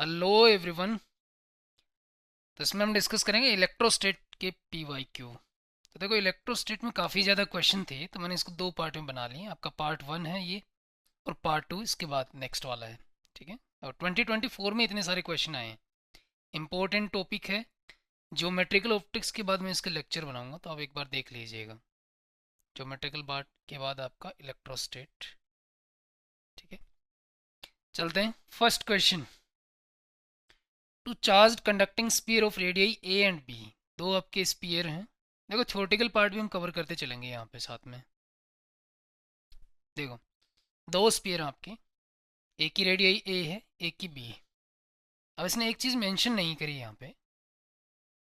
Hello everyone. तो इसमें हम डिस्कस करेंगे इलेक्ट्रोस्टेट के पी वाई क्यू। तो देखो, इलेक्ट्रोस्टेट में काफ़ी ज़्यादा क्वेश्चन थे, तो मैंने इसको दो पार्ट में बना लिए। आपका पार्ट वन है ये, और पार्ट टू इसके बाद नेक्स्ट वाला है। ठीक है। और 2024 में इतने सारे क्वेश्चन आए हैं। इंपॉर्टेंट टॉपिक है। ज्योमेट्रिकल ऑप्टिक्स के बाद मैं इसका लेक्चर बनाऊंगा, तो आप एक बार देख लीजिएगा। ज्योमेट्रिकल पार्ट के बाद आपका इलेक्ट्रोस्टेट। ठीक है, चलते हैं। First question, two charge conducting sphere of radii A and B. दो आपके स्पीयर हैं। देखो, थ्योरेटिकल पार्ट भी हम कवर करते चलेंगे यहाँ पे साथ में। देखो, दो स्पीयर हैं आपके, एक की रेडियाई ए है, एक की बी है। अब इसने एक चीज़ मेंशन नहीं करी यहाँ पे,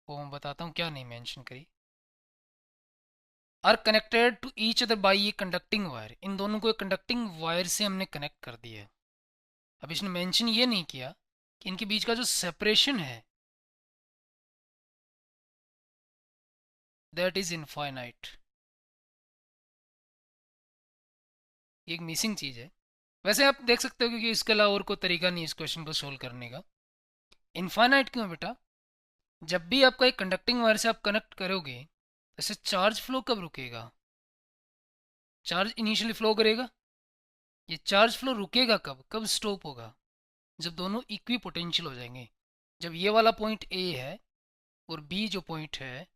वो मैं बताता हूँ क्या नहीं मेंशन करी। Are connected to each other by a conducting wire. इन दोनों को एक कंडक्टिंग वायर से हमने कनेक्ट कर दिया है। अब इसने मेंशन ये नहीं किया कि इनके बीच का जो सेपरेशन है दैट इज़ इनफाइनाइट। ये एक मिसिंग चीज़ है। वैसे आप देख सकते हो, क्योंकि इसके अलावा और कोई तरीका नहीं इस क्वेश्चन को सोल्व करने का। इनफाइनाइट क्यों है बेटा? जब भी आपका एक कंडक्टिंग वायर से आप कनेक्ट करोगे, ऐसे चार्ज फ्लो कब रुकेगा? चार्ज इनिशियली फ्लो करेगा। ये चार्ज फ्लो रुकेगा कब, कब स्टॉप होगा? जब दोनों इक्वी पोटेंशियल हो जाएंगे। जब ये वाला पॉइंट ए है और बी जो पॉइंट है,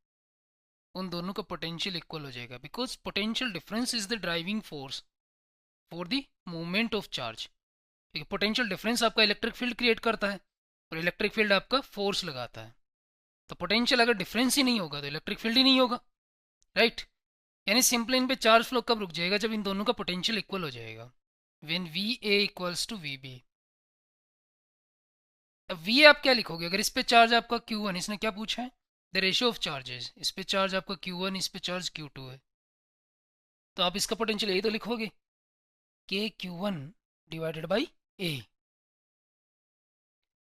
उन दोनों का पोटेंशियल इक्वल हो जाएगा, because potential difference is the driving force for the movement of charge. क्योंकि पोटेंशियल डिफरेंस आपका इलेक्ट्रिक फील्ड क्रिएट करता है, और इलेक्ट्रिक फील्ड आपका फोर्स लगाता है। तो पोटेंशियल अगर डिफरेंस ही नहीं होगा तो इलेक्ट्रिक फील्ड ही नहीं होगा, राइट? यानी सिंपल इन पे चार्ज फ्लो कब रुक जाएगा? जब इन दोनों का पोटेंशियल इक्वल हो जाएगा, when V A equals to V B. अब वी आप क्या लिखोगे अगर इस पे चार्ज आपका Q1, इसने क्या पूछा है? The ratio of charges. इस पे चार्ज आपका Q1, इस पे चार्ज Q2 है, तो आप इसका पोटेंशियल यही तो लिखोगे, के Q1 divided by A.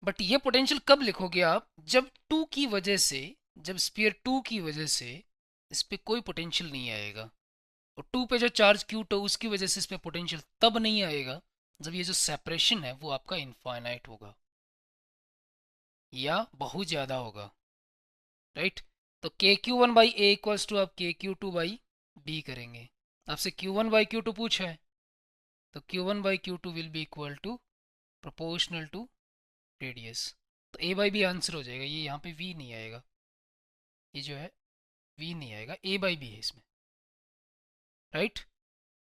But ये पोटेंशियल कब लिखोगे आप? जब टू की वजह से, जब स्पीयर टू की वजह से इस पे कोई पोटेंशियल नहीं आएगा, और टू पे जो चार्ज Q2 उसकी वजह से इस पे पोटेंशियल तब नहीं आएगा जब ये जो सेपरेशन है वो आपका इनफाइनाइट होगा या बहुत ज़्यादा होगा, राइट? तो के Q1 by A equals to आप के Q2 बाई बी करेंगे। आपसे Q1 बाई Q2 पूछा है, तो Q1 by Q2 will be equal to proportional to radius. तो ए बाई बी आंसर हो जाएगा। ये यहाँ पे वी नहीं आएगा, ये जो है वी नहीं आएगा, ए बाई बी है इसमें, राइट?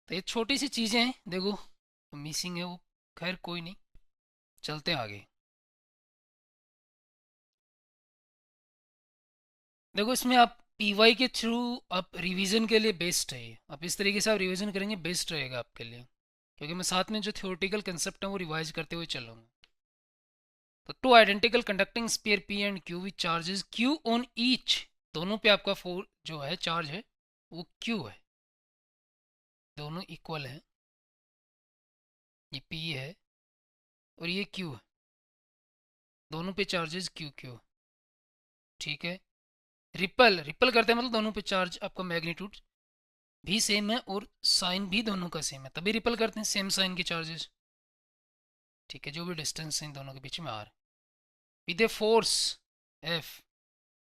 तो ये छोटी सी चीज़ें हैं, देखो मिसिंग है वो। खैर कोई नहीं, चलते हैं आगे। देखो, इसमें आप पी वाई के थ्रू आप रिवीजन के लिए बेस्ट है ये। आप इस तरीके से आप रिवीजन करेंगे बेस्ट रहेगा आपके लिए, क्योंकि मैं साथ में जो थ्योरेटिकल कंसेप्ट है वो रिवाइज करते हुए चलूँगा। तो two identical conducting sphere P and Q which charges Q on each. दोनों पे आपका फोर जो है चार्ज है वो क्यू है, दोनों इक्वल है। ये पी है और ये क्यू है, दोनों पे चार्जेस क्यू क्यू। ठीक है। रिपल रिपल करते हैं मतलब दोनों पे चार्ज आपका मैग्नीट्यूड भी सेम है और साइन भी दोनों का सेम है, तभी रिपल करते हैं सेम साइन के चार्जेस। ठीक है, जो भी डिस्टेंस है इन दोनों के बीच में R, with a force F.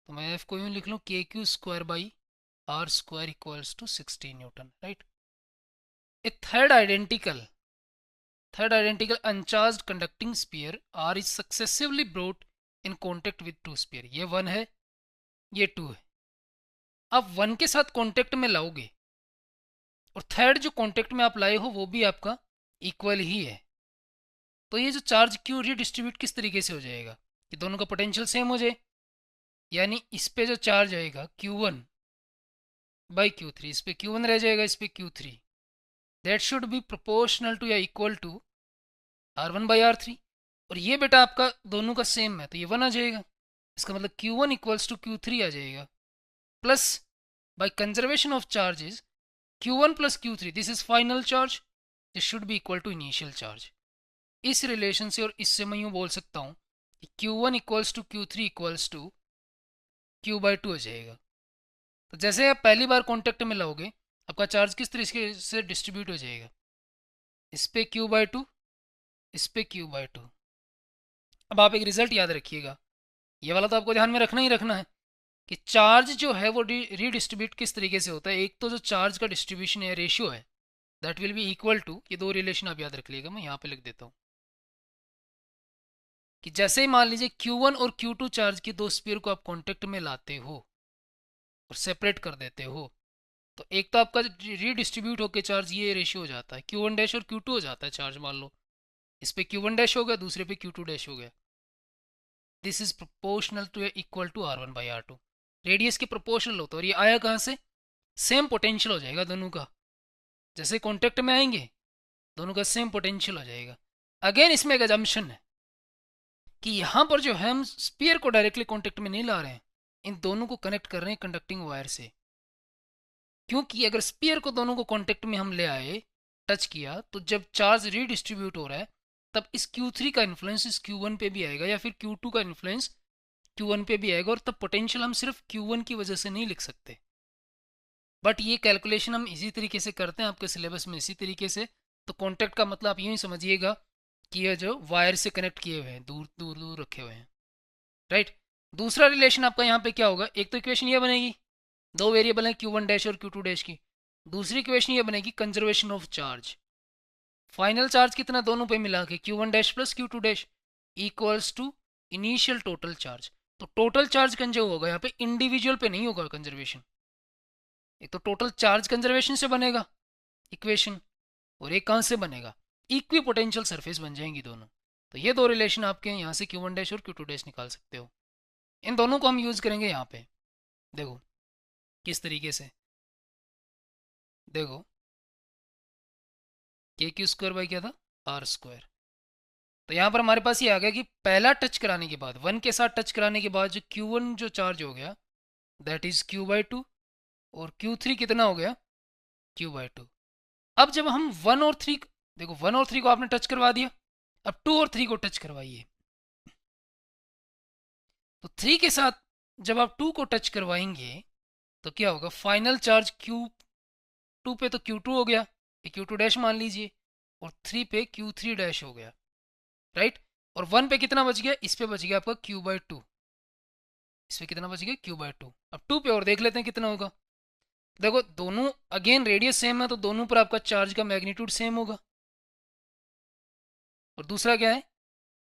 तो मैं एफ को यूँ लिख लूँ, K Q square by R square equals to 16 newton, right? A third identical uncharge conducting sphere R is successively brought in contact with two sphere. ये one है, ये to है। आप वन के साथ कॉन्टेक्ट में लाओगे, और थर्ड जो कॉन्टेक्ट में आप लाए हो वो भी आपका इक्वल ही है। तो ये जो चार्ज क्यू डिस्ट्रीब्यूट किस तरीके से हो जाएगा कि दोनों का पोटेंशियल सेम हो जाए। यानी इस पे जो चार्ज आएगा Q1 बाई Q3, इस पे Q1 रह जाएगा, इस पे Q3। That should be proportional to या equal to R1 by R3। और ये बेटा आपका दोनों का सेम है, तो ये वन आ जाएगा। इसका मतलब Q1 इक्वल्स टू Q3 आ जाएगा, plus by conservation of charges Q1 plus Q3, this is final charge, this should be equal to initial charge. इस रिलेशन से और इससे मैं यूँ बोल सकता हूँ कि Q1 equals to Q3 equals to Q by two हो जाएगा। तो जैसे आप पहली बार कॉन्टेक्ट में लाओगे, आपका चार्ज किस तरीके से डिस्ट्रीब्यूट हो जाएगा? इस पे Q बाई टू, इस पे Q बाई टू। अब आप एक रिजल्ट याद रखिएगा, ये वाला तो आपको ध्यान में रखना ही रखना है कि चार्ज जो है वो रीडिस्ट्रीब्यूट किस तरीके से होता है। एक तो जो चार्ज का डिस्ट्रीब्यूशन है, रेशियो है, that will be equal to, ये दो रिलेशन आप याद रख लीजिएगा, मैं यहाँ पे लिख देता हूँ कि जैसे ही मान लीजिए Q1 और Q2 चार्ज की दो स्पीयर को आप कांटेक्ट में लाते हो और सेपरेट कर देते हो, तो एक तो आपका रीडिस्ट्रीब्यूट होकर चार्ज ये रेशियो हो जाता है, Q1 डैश और Q2 हो जाता है चार्ज। मान लो इस पे Q1 डैश हो गया, दूसरे पे Q2 डैश हो गया। This is proportional to equal to R1/R2, radius के प्रोपोर्शनल होता है। और ये आया कहाँ से? सेम पोटेंशियल हो जाएगा दोनों का, जैसे कॉन्टेक्ट में आएंगे दोनों का सेम पोटेंशियल हो जाएगा। अगेन इसमें एक अजम्पशन है कि यहाँ पर जो है हम स्पीयर को डायरेक्टली कॉन्टेक्ट में नहीं ला रहे हैं, इन दोनों को कनेक्ट कर रहे हैं कंडक्टिंग वायर से। क्योंकि अगर स्पीयर को दोनों को कांटेक्ट में हम ले आए, टच किया, तो जब चार्ज रीडिस्ट्रीब्यूट हो रहा है तब इस Q3 का इन्फ्लुएंस इस Q1 पे भी आएगा, या फिर Q2 का इन्फ्लुएंस Q1 पे भी आएगा, और तब पोटेंशियल हम सिर्फ Q1 की वजह से नहीं लिख सकते। बट ये कैलकुलेशन हम इसी तरीके से करते हैं आपके सिलेबस में, इसी तरीके से। तो कॉन्टैक्ट का मतलब आप यूँ ही समझिएगा कि ये जो वायर से कनेक्ट किए हुए हैं, दूर दूर दूर रखे हुए हैं, राइट। दूसरा रिलेशन आपका यहाँ पे क्या होगा? एक तो इक्वेशन ये बनेगी, दो वेरिएबल हैं Q1 डैश और Q2 डैश की। दूसरी इक्वेशन ये बनेगी conservation of charge, final charge कितना दोनों पे मिला के Q1 dash plus Q2 dash equals to initial total charge. तो टोटल चार्ज कंजर्व होगा यहाँ पे, इंडिविजुअल पे नहीं होगा कंजर्वेशन। एक तो टोटल चार्ज कंजर्वेशन से बनेगा इक्वेशन, और एक कहाँ से बनेगा? इक्वी पोटेंशियल सरफेस बन जाएंगी दोनों। तो ये दो रिलेशन आपके यहाँ से Q1 डैश और Q2 डैश निकाल सकते हो। इन दोनों को हम यूज़ करेंगे यहाँ पे। देखो किस तरीके से, देखो KQ² बाई क्या था? R²। तो यहाँ पर हमारे पास ये आ गया कि पहला टच कराने के बाद, 1 के साथ टच कराने के बाद जो Q1 जो चार्ज हो गया दैट इज Q/2, और Q3 कितना हो गया? Q/2। अब जब हम 1 और 3, देखो 1 और 3 को आपने टच करवा दिया, अब 2 और 3 को टच करवाइए। तो 3 के साथ जब आप 2 को टच करवाएंगे तो क्या होगा? फाइनल चार्ज Q2 पे तो Q2 हो गया, ये Q2 डैश मान लीजिए, और 3 पे Q3 डैश हो गया, राइट। और 1 पे कितना बच गया? इस पे बच गया आपका Q/2, इस पे कितना बच गया? Q/2। अब 2 पे और देख लेते हैं कितना होगा। देखो दोनों अगेन रेडियस सेम है, तो दोनों पर आपका चार्ज का मैग्नीट्यूड सेम होगा। और दूसरा क्या है?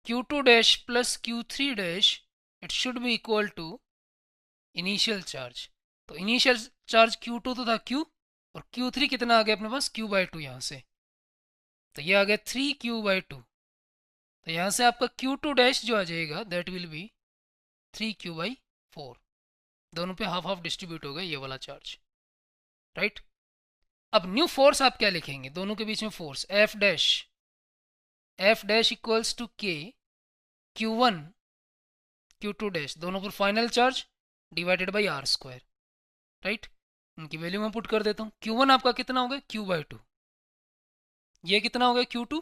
Q2 dash plus Q3 dash, it should be equal to initial charge. तो इनिशियल चार्ज Q2 तो था Q, और Q3 कितना आ गया अपने पास? Q/2 यहाँ से, तो ये आ गया 3Q/2। तो यहाँ से आपका Q2 डैश जो आ जाएगा दैट विल बी 3Q/4। दोनों पे हाफ हाफ डिस्ट्रीब्यूट हो गया ये वाला चार्ज, राइट। अब न्यू फोर्स आप क्या लिखेंगे? दोनों के बीच में force F dash equals to K Q1 Q2 dash, दोनों पर final charge divided by R², right. उनकी वैल्यू मैं पुट कर देता हूँ। Q1 आपका कितना हो गया? Q/2। ये कितना हो गया? Q2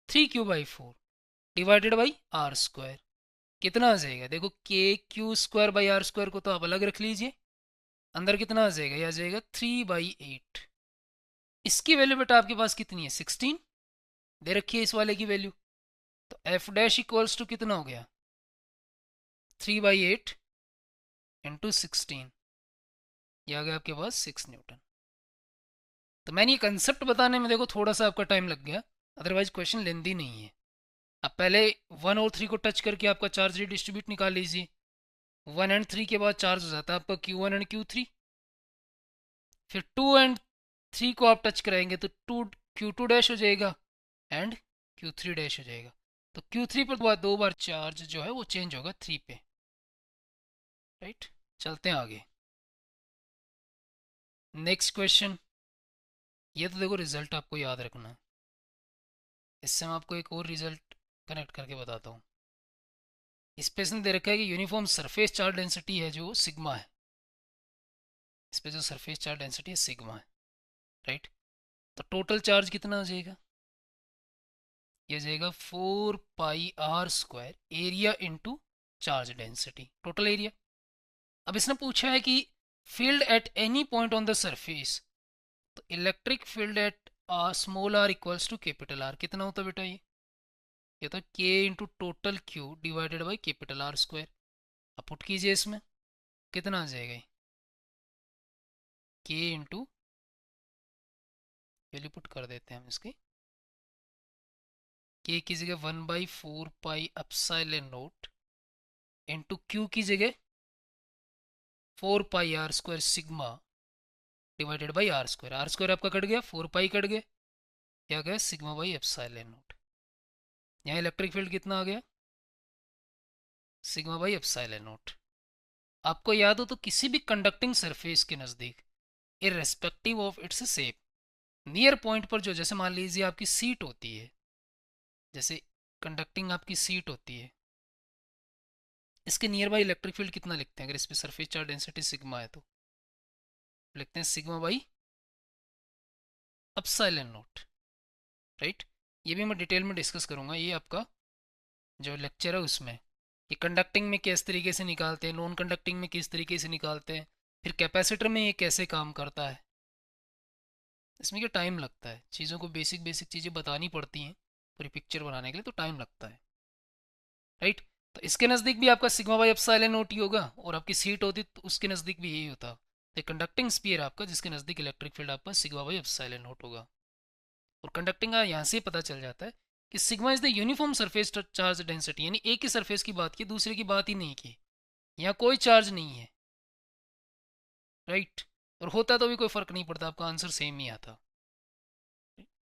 3Q/4 divided by R²। कितना आ जाएगा? देखो KQ²/R² को तो आप अलग रख लीजिए, अंदर कितना आ जाएगा? यह आ जाएगा 3/8। इसकी वैल्यू बेटा आपके पास कितनी है? 16 दे रखी है इस वाले की वैल्यू। तो एफ डैश इक्वल्स टू कितना हो गया? 3/8 इंटू 16, यह आ गया आपके पास 6 न्यूटन। तो मैंने ये कंसेप्ट बताने में देखो थोड़ा सा आपका टाइम लग गया, अदरवाइज क्वेश्चन लेंदी नहीं है। अब पहले 1 और 3 को टच करके आपका चार्ज रिडिस्ट्रीब्यूट निकाल लीजिए। 1 एंड 3 के बाद चार्ज हो जाता है आपका Q1 एंड Q3। फिर 2 एंड 3 को आप टच कराएंगे तो Q2 डैश हो जाएगा एंड Q3 डैश हो जाएगा। तो Q3 पर दो बार चार्ज जो है वो चेंज होगा 3 पे, राइट। चलते हैं आगे, नेक्स्ट क्वेश्चन। ये तो देखो रिजल्ट आपको याद रखना है, इससे मैं आपको एक और रिजल्ट कनेक्ट करके बताता हूँ। इस पे इसने दे रखा है कि यूनिफॉर्म सरफेस चार्ज डेंसिटी है जो सिग्मा है, इस पे जो सरफेस चार्ज डेंसिटी है सिग्मा है, राइट। तो टोटल चार्ज कितना आ जाएगा? ये जाएगा 4πr² area into charge density, total area. अब इसने पूछा है कि field at any point on the surface, तो electric field at small r equals to capital R कितना होता है बेटा? ये ये तो k into total Q divided by capital R square. अब पुट कीजिए इसमें, कितना आ जाएगा, के इंटू, वैल्यू पुट कर देते हैं हम इसकी, के की जगह 1/4 pi epsilon naught into Q की जगह 4 pi R square sigma divided by R square आपका कट गया, 4 पाई कट गया, क्या गया सिग्मा बाई एप्सिलॉन नॉट। यहाँ इलेक्ट्रिक फील्ड कितना आ गया, सिग्मा बाई एप्सिलॉन नॉट। आपको याद हो तो किसी भी कंडक्टिंग सरफेस के नज़दीक irrespective of its shape, near point पर जो, जैसे मान लीजिए आपकी सीट होती है, जैसे कंडक्टिंग आपकी सीट होती है, इसके नियर बाई इलेक्ट्रिक फील्ड कितना लिखते हैं, अगर इस पर सरफेस चार्ज डेंसिटी सिग्मा है तो लिखते हैं sigma by epsilon naught, right. ये भी मैं डिटेल में डिस्कस करूंगा, ये आपका जो लेक्चर है उसमें, ये कंडक्टिंग में किस तरीके से निकालते हैं, नॉन कंडक्टिंग में किस तरीके से निकालते हैं, फिर कैपेसिटर में ये कैसे काम करता है। इसमें क्या टाइम लगता है, चीज़ों को बेसिक बेसिक चीज़ें बतानी पड़ती हैं पूरी पिक्चर बनाने के लिए, तो टाइम लगता है, राइट। तो इसके नज़दीक भी आपका सिग्मा बाई एप्सिलॉन नॉट ही होगा, और आपकी सीट होती तो उसके नज़दीक भी यही होता। तो कंडक्टिंग स्फीयर आपका जिसके नज़दीक इलेक्ट्रिक फील्ड आपका सिग्मा बाई एप्सिलॉन नॉट होगा। और कंडक्टिंग का यहाँ से पता चल जाता है कि sigma is the uniform surface charge density, यानी एक ही सरफेस की बात की, दूसरे की बात ही नहीं की, यहाँ कोई चार्ज नहीं है, राइट। और होता तो भी कोई फर्क नहीं पड़ता, आपका आंसर सेम ही आता।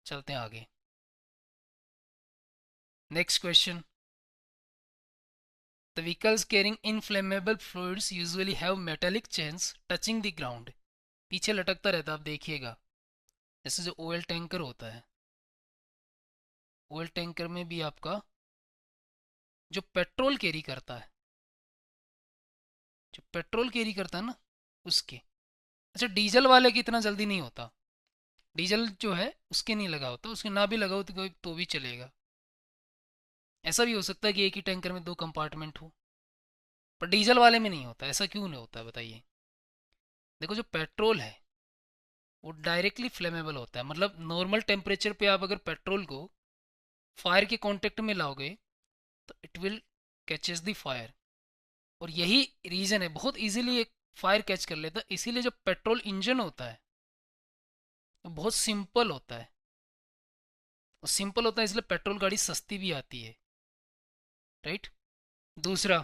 चलते हैं आगे, next question. The vehicles carrying inflammable fluids usually have metallic chains touching the ground. पीछे लटकता रहता है, आप देखिएगा, जैसे जो ऑयल टैंकर होता है, ऑयल टैंकर में भी आपका जो पेट्रोल कैरी करता है, जो पेट्रोल कैरी करता है ना उसके, अच्छा डीजल वाले की इतना जल्दी नहीं होता, डीजल जो है उसके नहीं लगा होता, उसके ना भी लगा हो तो भी चलेगा। ऐसा भी हो सकता है कि एक ही टैंकर में 2 कंपार्टमेंट हो, पर डीजल वाले में नहीं होता। ऐसा क्यों नहीं होता बताइए। देखो जो पेट्रोल है वो डायरेक्टली फ्लेमेबल होता है, मतलब नॉर्मल टेम्परेचर पे आप अगर पेट्रोल को फायर के कांटेक्ट में लाओगे तो it will catches the fire, और यही रीज़न है, बहुत इजीली एक फायर कैच कर लेता है। इसीलिए जो पेट्रोल इंजन होता है वो बहुत सिंपल होता है, और सिंपल होता है इसलिए पेट्रोल गाड़ी सस्ती भी आती है, राइट। दूसरा,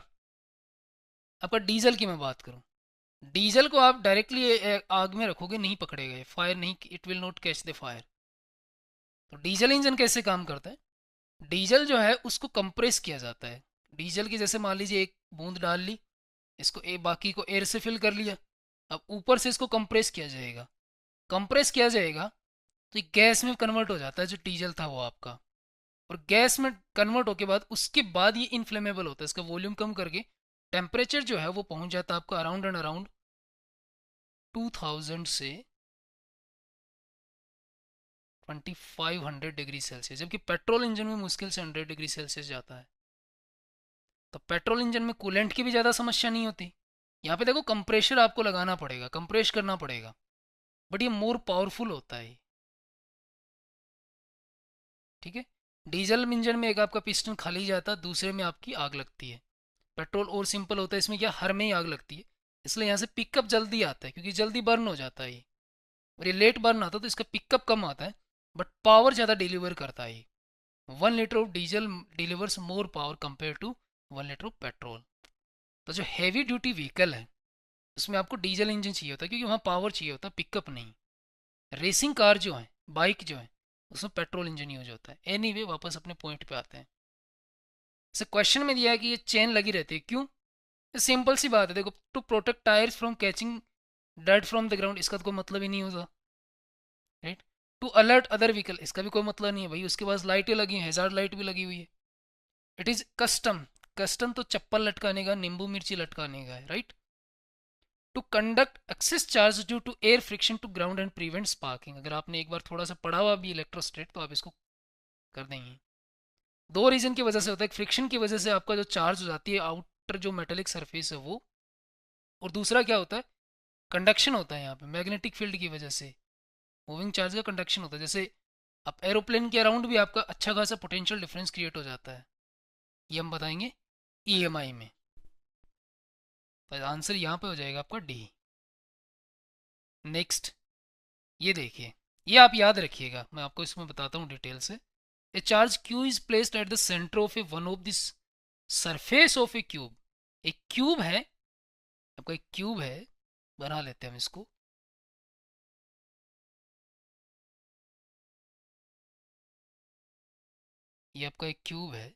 आपका डीजल की मैं बात करूं, डीजल को आप डायरेक्टली आग में रखोगे नहीं पकड़ेगा, फायर नहीं, it will not catch the fire. तो डीजल इंजन कैसे काम करता है, डीजल जो है उसको कंप्रेस किया जाता है। डीजल की जैसे मान लीजिए एक बूंद डाल ली, इसको बाकी को एयर से फिल कर लिया, अब ऊपर से इसको कंप्रेस किया जाएगा, कंप्रेस किया जाएगा तो ये गैस में कन्वर्ट हो जाता है, जो डीजल था वो आपका, और गैस में कन्वर्ट होके बाद उसके बाद ये इनफ्लेमेबल होता है, इसका वॉल्यूम कम करके टेम्परेचर जो है वो पहुंच जाता है आपका अराउंड एंड अराउंड 2000 से 2500 डिग्री सेल्सियस, जबकि पेट्रोल इंजन में मुश्किल से 100 डिग्री सेल्सियस जाता है। तो पेट्रोल इंजन में कूलेंट की भी ज़्यादा समस्या नहीं होती। यहाँ पे देखो कंप्रेशर आपको लगाना पड़ेगा, कंप्रेस करना पड़ेगा, बट ये मोर पावरफुल होता है, ठीक है। डीजल इंजन में एक आपका पिस्टन खाली जाता है, दूसरे में आपकी आग लगती है। पेट्रोल और सिंपल होता है, इसमें क्या हर में ही आग लगती है, इसलिए यहाँ से पिकअप जल्दी आता है क्योंकि जल्दी बर्न हो जाता है ये, और ये लेट बर्न आता है तो इसका पिकअप कम आता है, बट पावर ज़्यादा डिलीवर करता है ये। 1 litre of diesel delivers more power compare to 1 litre of petrol. तो जो हैवी ड्यूटी व्हीकल है उसमें आपको डीजल इंजन चाहिए होता है, क्योंकि वहाँ पावर चाहिए होता है, पिकअप नहीं। रेसिंग कार जो है, बाइक जो है, उसमें पेट्रोल इंजन यूज होता है। एनीवे वापस अपने पॉइंट पे आते हैं। जैसे क्वेश्चन में दिया है कि ये चेन लगी रहती है, क्यों। सिंपल सी बात है, देखो, to protect tyres from catching dirt from the ground, इसका तो कोई मतलब ही नहीं होता, right. To alert other vehicle, इसका भी कोई मतलब नहीं है भाई, उसके पास लाइटें लगी हैं, हेजार्ड लाइट भी लगी हुई है। इट इज़ कस्टम, कस्टम तो चप्पल लटकाने का, नींबू मिर्ची लटकाने का है, right. To conduct excess charge due to air friction to ground and prevent sparking, अगर आपने एक बार थोड़ा सा पढ़ा हुआ भी इलेक्ट्रोस्टेट तो आप इसको कर देंगे। दो रीजन की वजह से होता है, फ्रिक्शन की वजह से आपका जो चार्ज हो जाती है आउटर जो मेटेलिक सरफेस है वो, और दूसरा क्या होता है, कंडक्शन होता है यहाँ पे मैग्नेटिक फील्ड की वजह से, मूविंग चार्ज का कंडक्शन होता है। जैसे अब एरोप्लेन के अराउंड भी आपका अच्छा खासा पोटेंशियल डिफरेंस क्रिएट हो जाता है, ये हम बताएंगे ईएमआई में। तो आंसर यहाँ पे हो जाएगा आपका डी। नेक्स्ट ये देखिए, ये आप याद रखिएगा, मैं आपको इसमें बताता हूँ डिटेल से। ए charge Q is placed at the centre of A one of this surface of a cube. एक क्यूब है, आपका एक क्यूब है, बना लेते हैं हम इसको। ये आपका एक क्यूब है,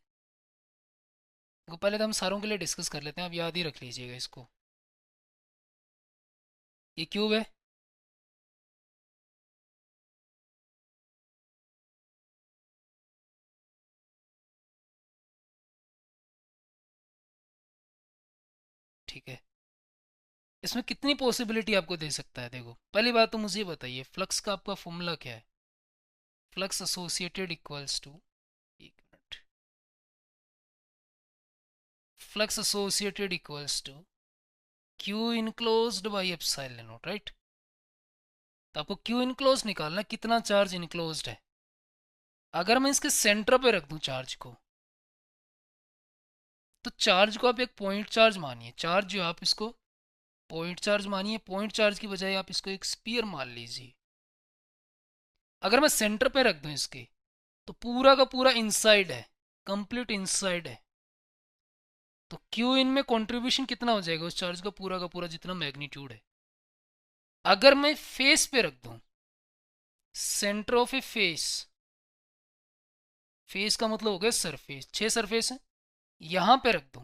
तो पहले तो हम सारों के लिए डिस्कस कर लेते हैं, आप याद ही रख लीजिएगा इसको। ये क्यूब है, ठीक है। इसमें कितनी पॉसिबिलिटी आपको दे सकता है? देखो पहली बात तो मुझे बताइए, फ्लक्स का आपका फॉर्मूला क्या है? फ्लक्स एसोसिएटेड इक्वल्स टू, एक minute, flux associated equals to Q enclosed by epsilon naught, right? तो आपको क्यू इनक्लोज निकालना, कितना चार्ज इनक्लोज्ड है। अगर मैं इसके सेंटर पे रख दूं चार्ज को, तो चार्ज को आप एक पॉइंट चार्ज मानिए, चार्ज जो आप इसको पॉइंट चार्ज मानिए, पॉइंट चार्ज की बजाय आप इसको एक स्पीयर मान लीजिए। अगर मैं सेंटर पे रख दूं इसके, तो पूरा का पूरा इनसाइड है, कंप्लीट इनसाइड है। तो क्यू इन में कंट्रीब्यूशन कितना हो जाएगा उस चार्ज का पूरा जितना मैग्नीट्यूड है। अगर मैं फेस पे रख दूं, centre of A face, face का मतलब हो गया सरफेस, 6 सरफेस है, यहां पे रख दूं,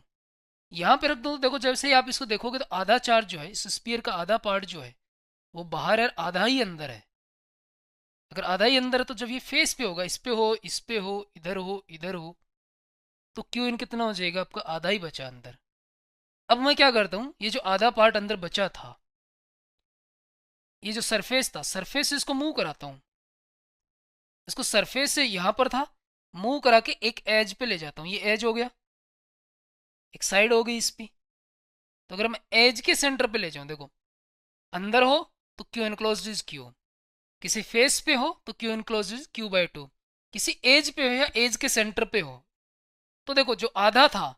यहां पे रख दूं, तो देखो जैसे ही आप इसको देखोगे तो आधा चार्ज जो है इस स्पीयर का, आधा पार्ट जो है वो बाहर है, आधा ही अंदर है। अगर आधा ही अंदर है तो जब ये फेस पे होगा, इस पे हो, इस पे हो, इधर हो, इधर हो, तो क्यू इन कितना हो जाएगा आपका? आधा ही बचा अंदर। अब मैं क्या करता हूँ, ये जो आधा पार्ट अंदर बचा था, ये जो सरफेस था, सरफेस से इसको मूव कराता हूँ, इसको सरफेस से यहाँ पर था, मूव करा के एक एज पे ले जाता हूँ, ये एज हो गया, एक साइड हो गई इस पे। तो अगर मैं एज के सेंटर पे ले जाऊँ, देखो अंदर हो तो क्यू इनक्लोज्ड इज क्यू, किसी फेस पे हो तो Q enclosed is Q by to, किसी एज पे हो या एज के सेंटर पे हो, तो देखो जो आधा था,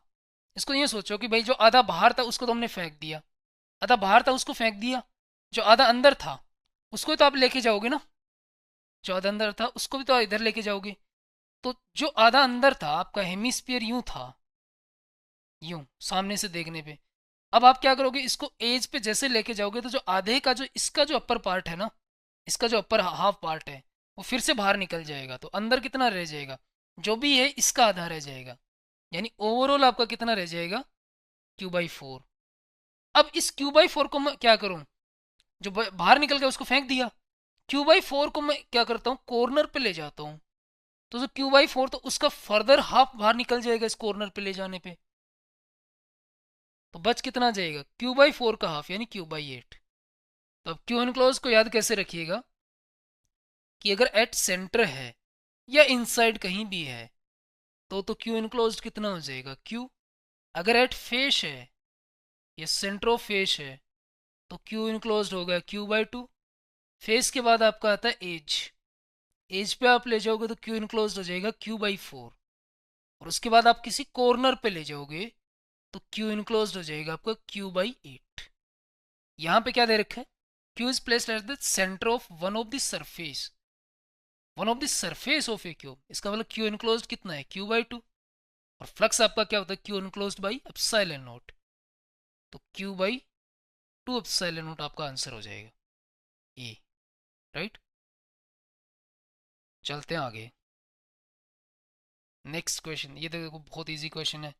इसको ये सोचो कि भाई जो आधा बाहर था उसको तो हमने फेंक दिया, आधा बाहर था उसको फेंक दिया, जो आधा अंदर था उसको तो आप लेके जाओगे ना, जो आधा अंदर था उसको भी तो इधर लेके जाओगे। तो जो आधा अंदर था आपका हेमिस्फीयर यूं था, यूं सामने से देखने पे, अब आप क्या करोगे, इसको एज पे जैसे लेके जाओगे तो जो आधे का जो इसका जो अपर पार्ट है ना, इसका जो अपर हाफ पार्ट है वो फिर से बाहर निकल जाएगा, तो अंदर कितना रह जाएगा? जो भी है इसका आधा रह जाएगा, यानी ओवरऑल आपका कितना रह जाएगा? Q by four. अब इस क्यू बाई फोर को मैं क्या करूं, जो बाहर निकल गया उसको फेंक दिया, क्यू बाई फोर को मैं क्या करता हूँ, कॉर्नर पे ले जाता हूँ, तो जो क्यू बाई फोर तो उसका फर्दर हाफ बाहर निकल जाएगा इस कॉर्नर पे ले जाने पे, तो बच कितना जाएगा? क्यू बाई फोर का हाफ यानी क्यू बाई एट। तो अब क्यू एनक्लोज को याद कैसे रखिएगा कि अगर एट सेंटर है या इनसाइड कहीं भी है तो क्यू एनक्लोज कितना हो जाएगा? क्यू। अगर एट फेस है या सेंटर ऑफ फेस है तो क्यू इनक्लोज होगा क्यू बाई टू। फेस के बाद आपका आता है एज, एज पे आप ले जाओगे तो क्यू इनक्लोज हो जाएगा क्यू बाई फोर, और उसके बाद आप किसी कॉर्नर पे ले जाओगे तो क्यू इनक्लोज हो जाएगा आपका क्यू बाई एट। यहाँ पे क्या दे रखा है? Q is placed at the centre of one of the surface, one of the surface of a cube, इसका मतलब क्यू इनक्लोज कितना है? Q by two. और फ्लक्स आपका क्या होता है? Q enclose by epsilon naught, तो Q by two epsilon naught आपका आंसर हो जाएगा ए, राइट। चलते हैं आगे, नेक्स्ट क्वेश्चन, ये देखो बहुत इजी क्वेश्चन है।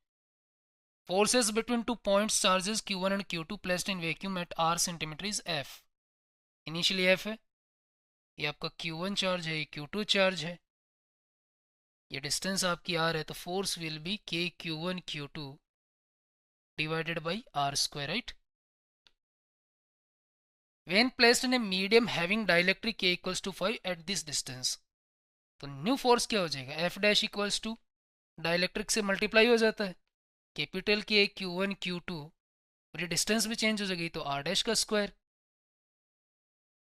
Forces between two points charges Q1 and Q2 placed in vacuum at r centimetre is F। Initially F है, ये आपका Q1 चार्ज है, ये Q2 चार्ज है, ये डिस्टेंस आपकी r है, तो force will be K Q1 Q2 divided by r square, right. When placed in a medium having dielectric K equals to 5 at this distance, तो न्यू फोर्स क्या हो जाएगा? F dash equals to dielectric से multiply हो जाता है, capital K Q1 Q2, और ये डिस्टेंस भी चेंज हो जाएगी तो r डैश का स्क्वायर।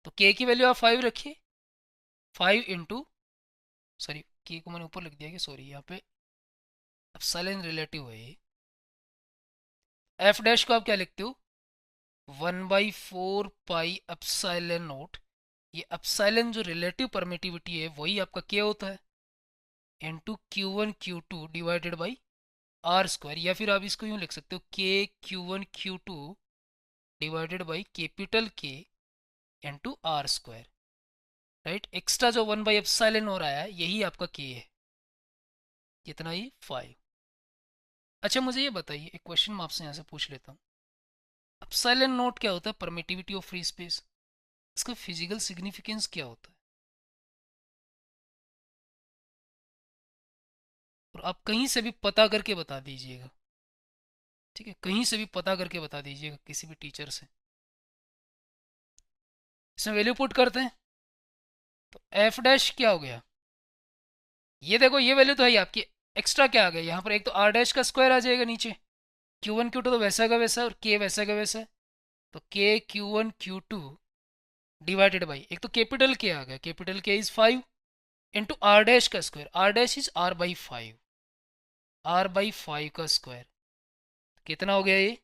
तो K की वैल्यू आप 5 रखिए, 5 इंटू सॉरी के को मैंने ऊपर लिख दिया कि सॉरी यहाँ पे एप्सिलॉन रिलेटिव है ये। एफ डैश को आप क्या लिखते हो, 1/4 पाई एप्सिलॉन नोट। ये एप्सिलॉन जो रिलेटिव परमिटिविटी है वही आपका के होता है, into Q1 Q2 divided by R square, या फिर आप इसको यूँ लिख सकते हो के Q1 Q2 divided by capital K into R square, right. Extra जो 1/एप्सिलॉन हो रहा है यही आपका के है, कितना ही 5। अच्छा मुझे ये बताइए, एक क्वेश्चन मैं आपसे यहाँ से पूछ लेता हूँ, एप्सिलॉन नोट क्या होता है, परमिटिविटी ऑफ फ्री स्पेस, इसका फिजिकल सिग्निफिकेंस क्या होता है, और आप कहीं से भी पता करके बता दीजिएगा, ठीक है, कहीं से भी पता करके बता दीजिएगा किसी भी टीचर से। इसमें वैल्यू पुट करते हैं, तो एफ डैश क्या हो गया, ये देखो ये वैल्यू तो है ही आपकी, एक्स्ट्रा क्या आ गया यहाँ पर, एक तो आर डैश का स्क्वायर आ जाएगा नीचे, Q1 Q2 तो वैसा का वैसा और के वैसा का वैसा है, तो के Q1 Q2 डिवाइडेड बाई, एक तो कैपिटल के आ गया, capital K is 5 into R dash का square, R dash is R/5, R/5 का स्क्वायर कितना हो गया ये,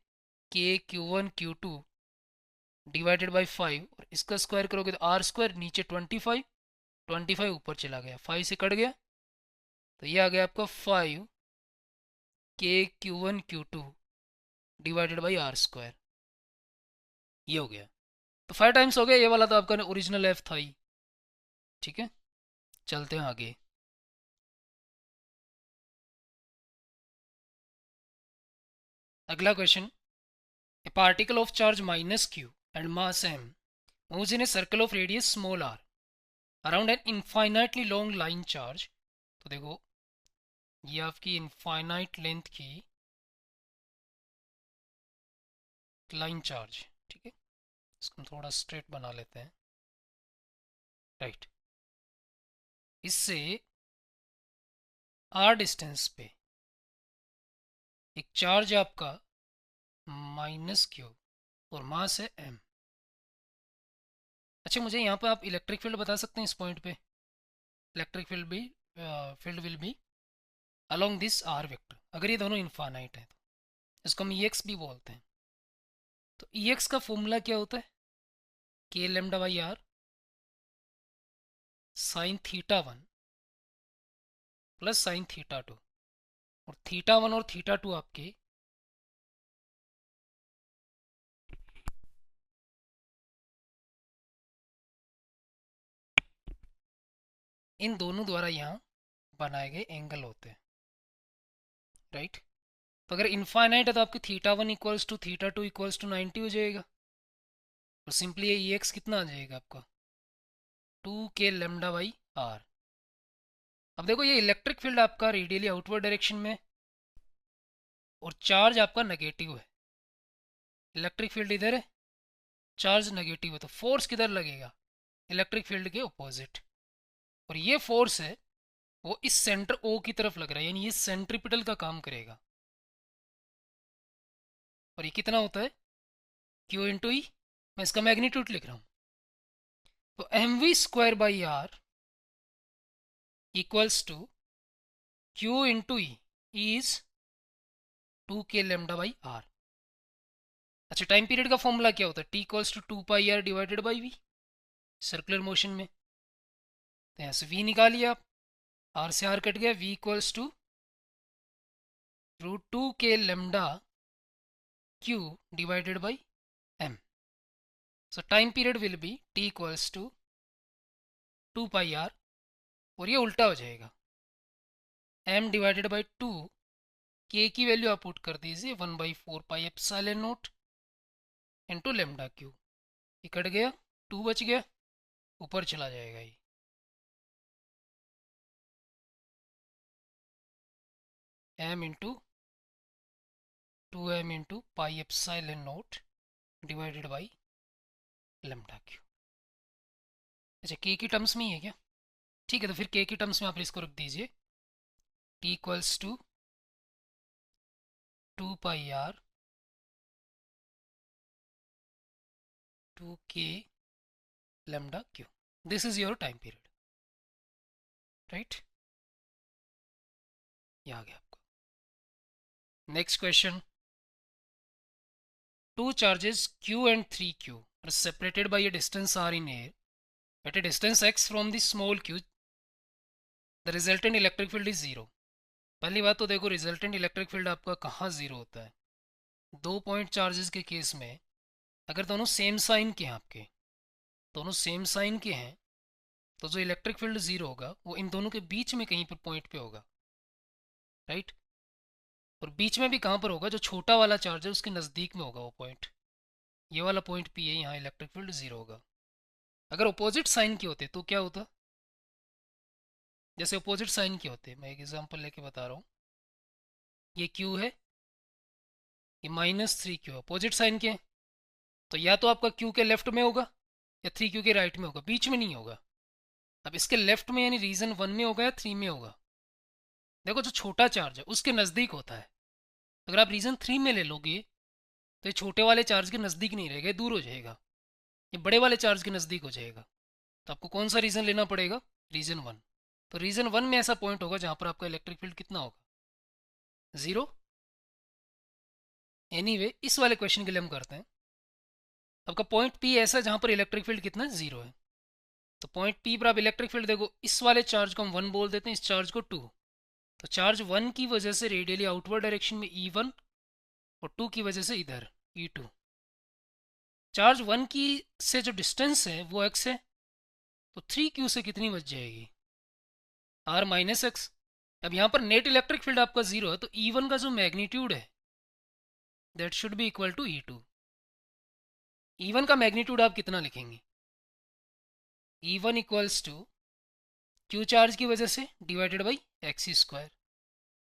के Q1 Q2 डिवाइडेड बाई 5, और इसका स्क्वायर करोगे तो आर स्क्वायर, नीचे 25, 25 ऊपर चला गया, 5 से कट गया, तो ये आ गया आपका 5 के Q1 Q2 divided by R square, ये हो गया। तो 5 टाइम्स हो गया, ये वाला तो आपका ओरिजिनल एफ था ही, ठीक है। चलते हैं आगे। अगला question, A particle of charge -q and mass m moves in a circle of radius small r around an infinitely long line charge। तो देखो ये आपकी इनफाइनाइट लेंथ की लाइन चार्ज, ठीक है, इसको हम थोड़ा स्ट्रेट बना लेते हैं, राइट। इससे r डिस्टेंस पे एक चार्ज है आपका -q और मास है m। अच्छा मुझे यहाँ पे आप इलेक्ट्रिक फील्ड बता सकते हैं इस पॉइंट पे, electric field will be along this R vector, अगर ये दोनों इनफाइनाइट है तो इसको हम EX भी बोलते हैं। तो EX का फॉर्मूला क्या होता है, k lambda by R sine θ1 plus sine θ2, और θ1 और θ2 आपके इन दोनों द्वारा यहाँ बनाए गए एंगल होते हैं, राइट। तो अगर इनफाइनाइट है तो आपकी θ1 इक्वल्स टू θ2 इक्वल्स टू 90 हो जाएगा, और सिंपली ये EX कितना आ जाएगा आपका 2k लेमडा बाई आर। अब देखो ये इलेक्ट्रिक फील्ड आपका रेडियली आउटवर्ड डायरेक्शन में, और चार्ज आपका नेगेटिव है, इलेक्ट्रिक फील्ड इधर है, चार्ज नेगेटिव है, तो फोर्स किधर लगेगा, इलेक्ट्रिक फील्ड के ऑपोजिट, और ये फोर्स है वो इस सेंटर O की तरफ लग रहा है, यानी ये सेंट्रिपिटल का काम करेगा, और ये कितना होता है Q इंटू ई, मैं इसका मैग्नीट्यूड लिख रहा हूँ, तो mv² r equals to Q into E is 2k lambda by R. अच्छा टाइम पीरियड का फॉर्मूला क्या होता है, T equals to 2 πr divided by v, circular motion में, तो यहाँ से v निकालिए आप, r से r कट गया, v equals to √2k lambda q divided by m। So time period will be T equals to 2 πr, और ये उल्टा हो जाएगा, m डिवाइडेड बाई 2, k की वैल्यू आप पुट कर दीजिए 1/4 pi epsilon naught into lambda Q, ये कट गया, 2 बच गया, ऊपर चला जाएगा ये, m इंटू 2m इंटू pi epsilon naught divided by lambda Q. अच्छा k की टर्म्स में ही है क्या, ठीक है, तो फिर k की टर्म्स में आप इसको रख दीजिए, T equals to 2 πr 2k lambda Q, this is your time period, right, ये आ गया आपका। Next question, two charges q and 3q are separated by a distance r in air at a distance x from the small q, the resultant electric field is zero। पहली बात तो देखो resultant electric field आपका कहाँ zero होता है, दो point charges के केस में अगर दोनों सेम साइन के हैं, आपके दोनों सेम साइन के हैं, तो जो इलेक्ट्रिक फील्ड जीरो होगा वो इन दोनों के बीच में कहीं पर पॉइंट पे होगा, राइट। और बीच में भी कहाँ पर होगा, जो छोटा वाला चार्ज है उसके नज़दीक में होगा वो पॉइंट, ये वाला पॉइंट पी है, यहाँ इलेक्ट्रिक फील्ड जीरो होगा। अगर अपोजिट साइन के होते तो क्या होता, जैसे अपोजिट साइन के होते, मैं एक एग्जांपल लेके बता रहा हूँ, ये Q है, ये -3Q, अपोजिट साइन के, तो या तो आपका Q के लेफ्ट में होगा या 3Q के राइट में होगा, बीच में नहीं होगा। अब इसके लेफ्ट में यानी रीजन 1 में होगा या 3 में होगा, देखो जो छोटा चार्ज है उसके नज़दीक होता है। अगर आप रीजन 3 में ले लोगे तो ये छोटे वाले चार्ज के नज़दीक नहीं रहेगा, दूर हो जाएगा, ये बड़े वाले चार्ज के नज़दीक हो जाएगा। तो आपको कौन सा रीजन लेना पड़ेगा, रीजन 1। तो रीजन 1 में ऐसा पॉइंट होगा जहाँ पर आपका इलेक्ट्रिक फील्ड कितना होगा, ज़ीरो। एनीवे इस वाले क्वेश्चन के लिए हम करते हैं, आपका पॉइंट P ऐसा जहाँ पर इलेक्ट्रिक फील्ड कितना है, ज़ीरो है। तो पॉइंट P पर आप इलेक्ट्रिक फील्ड देखो, इस वाले चार्ज को हम 1 बोल देते हैं, इस चार्ज को 2। तो चार्ज 1 की वजह से रेडियली आउटवर्ड डायरेक्शन में E1 और 2 की वजह से इधर E2। चार्ज 1 की से जो डिस्टेंस है वो x है, तो 3Q से कितनी बच जाएगी, R माइनस एक्स। अब यहाँ पर नेट इलेक्ट्रिक फील्ड आपका जीरो है, तो E1 का जो मैग्नीट्यूड है that should be equal to E2। E1 का मैग्नीट्यूड आप कितना लिखेंगे, E1 equals to Q charge की वजह से divided by X square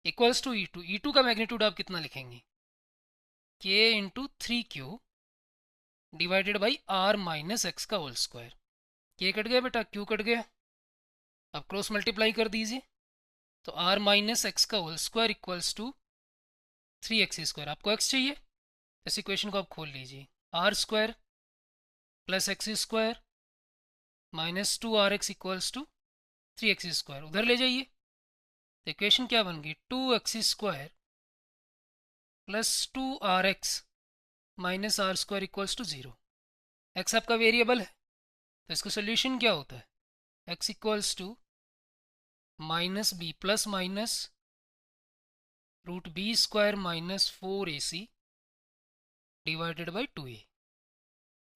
equals to E2। E2 का मैग्नीट्यूड आप कितना लिखेंगे, K into 3Q divided by R minus X का होल स्क्वायर। K कट गया बेटा, Q कट गया, अब क्रॉस मल्टीप्लाई कर दीजिए, तो R माइनस एक्स का whole square equals to 3x square. आपको x चाहिए, इस इक्वेशन को आप खोल लीजिए, R square plus X square minus 2RX equals to 3x square, उधर ले जाइए, तो इक्वेशन क्या बन गई, 2x square plus 2RX minus R square equals to 0। X आपका वेरिएबल है, तो इसका सोल्यूशन क्या होता है, x equals to minus B plus minus root B square minus 4AC divided by 2a।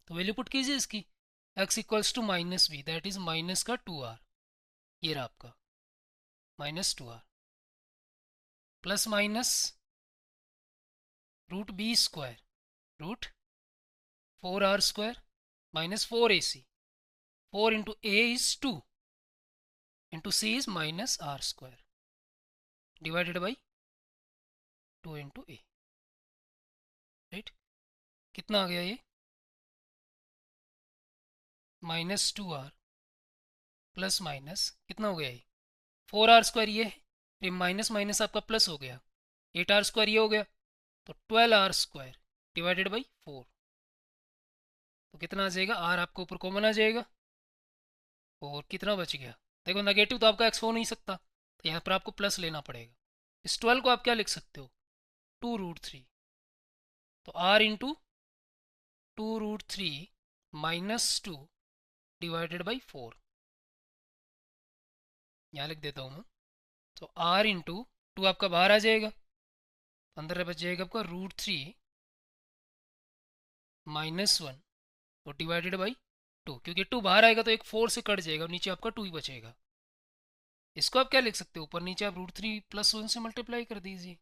तो वैल्यू पुट कीजिए इसकी, x equals to minus B, that is minus का 2r, ये रहा आपका minus 2r plus minus root B square root 4r square minus 4AC, 4 into a is 2 into c is minus r square divided by 2 into a, right. कितना आ गया ये, minus 2r plus minus कितना हो गया ये, 4r स्क्वायर ये है, ये माइनस माइनस आपका प्लस हो गया, 8r स्क्वायर ये हो गया, तो 12r स्क्वायर डिवाइडेड बाई 4। तो कितना आ जाएगा, r आपको ऊपर कॉमन आ जाएगा, और कितना बच गया, देखो नेगेटिव तो आपका x हो नहीं सकता, तो यहाँ पर आपको प्लस लेना पड़ेगा। इस 12 को आप क्या लिख सकते हो, 2√3, तो r into 2√3 minus 2 divided by 4, यहाँ लिख देता हूँ मैं, तो r इंटू 2 आपका बाहर आ जाएगा, अंदर बच जाएगा आपका √3 माइनस 1 और डिवाइडेड बाई 2, क्योंकि 2 बाहर आएगा तो एक 4 से कट जाएगा और नीचे आपका 2 ही बचेगा। इसको आप क्या लिख सकते हो, ऊपर नीचे आप √3 प्लस 1 से मल्टीप्लाई कर दीजिए,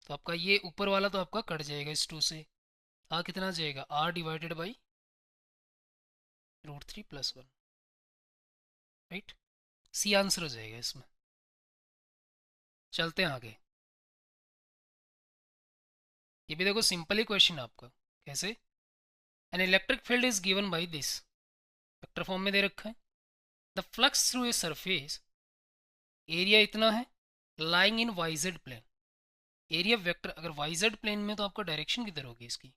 तो आपका ये ऊपर वाला तो आपका कट जाएगा इस 2 से, कितना जाएगा, r divided by √3 plus 1, right. C answer हो जाएगा इसमें। चलते हैं आगे, ये भी देखो सिंपल ही क्वेश्चन आपका, कैसे, an electric field is given by this, vector form में दे रखा है, the flux through a surface, area इतना है, lying in YZ plane, area vector अगर वाइजेड प्लेन में तो आपका डायरेक्शन किधर होगी इसकी,